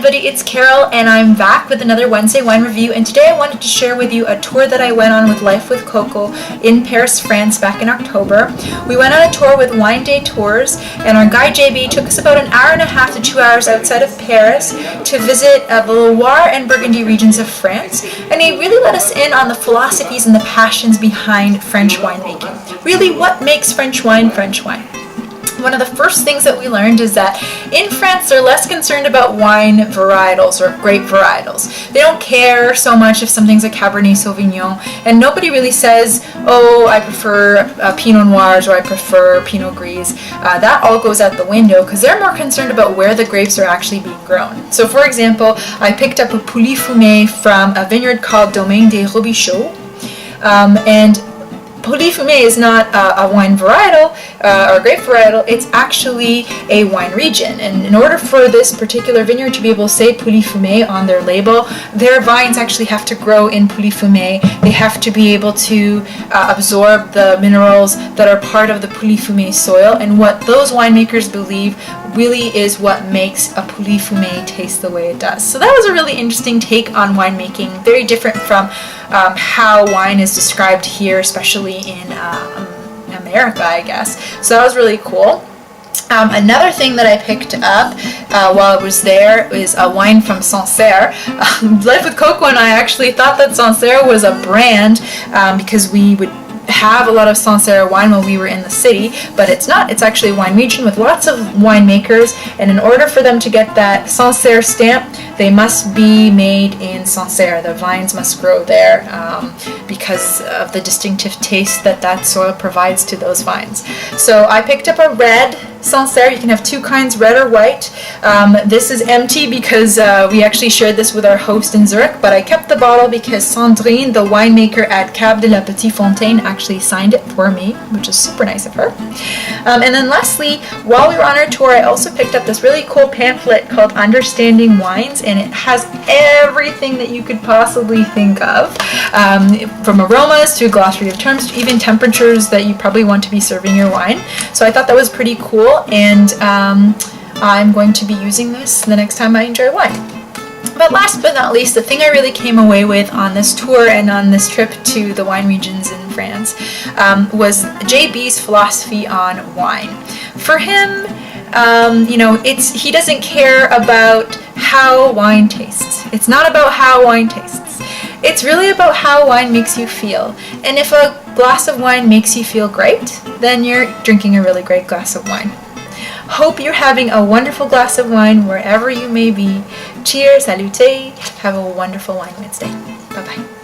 everybody, it's Carol and I'm back with another Wednesday wine review, and today I wanted to share with you a tour that I went on with Life with Coco in Paris, France back in October. We went on a tour with Wine Day Tours, and our guide JB took us about an hour and a half to 2 hours outside of Paris to visit the Loire and Burgundy regions of France, and he really let us in on the philosophies and the passions behind French winemaking. Really, what makes French wine French wine? One of the first things that we learned is that in France they're less concerned about wine varietals or grape varietals. They don't care so much if something's a Cabernet Sauvignon, and nobody really says, oh, I prefer Pinot Noirs or I prefer Pinot Gris. That all goes out the window because they're more concerned about where the grapes are actually being grown. So for example, I picked up a Pouilly-Fumé from a vineyard called Domaine des Robichaux, and Pouilly-Fumé is not a wine varietal or grape varietal, it's actually a wine region. And in order for this particular vineyard to be able to say Pouilly-Fumé on their label, their vines actually have to grow in Pouilly-Fumé. They have to be able to absorb the minerals that are part of the Pouilly-Fumé soil, and what those winemakers believe really is what makes a Pouilly-Fumé taste the way it does. So that was a really interesting take on winemaking, very different from how wine is described here, especially in America, I guess. So that was really cool. Another thing that I picked up while I was there is a wine from Sancerre. Life with Coco and I actually thought that Sancerre was a brand because we would have a lot of Sancerre wine when we were in the city, but it's not. It's actually a wine region with lots of winemakers, and in order for them to get that Sancerre stamp, they must be made in Sancerre. The vines must grow there because of the distinctive taste that that soil provides to those vines. So I picked up a red Sancerre. You can have two kinds, red or white. This is empty because we actually shared this with our host in Zurich, but I kept the bottle because Sandrine, the winemaker at Cab de la Petite Fontaine, actually signed it for me, which is super nice of her. And then lastly, while we were on our tour, I also picked up this really cool pamphlet called Understanding Wines, and it has everything that you could possibly think of, from aromas to glossary of terms to even temperatures that you probably want to be serving your wine. So I thought that was pretty cool, and I'm going to be using this the next time I enjoy wine. But last but not least, the thing I really came away with on this tour and on this trip to the wine regions in France was JB's philosophy on wine. For him, he doesn't care about how wine tastes. It's not about how wine tastes. It's really about how wine makes you feel. And if a glass of wine makes you feel great, then you're drinking a really great glass of wine. Hope you're having a wonderful glass of wine wherever you may be. Cheers, salute, have a wonderful wine Wednesday. Bye-bye.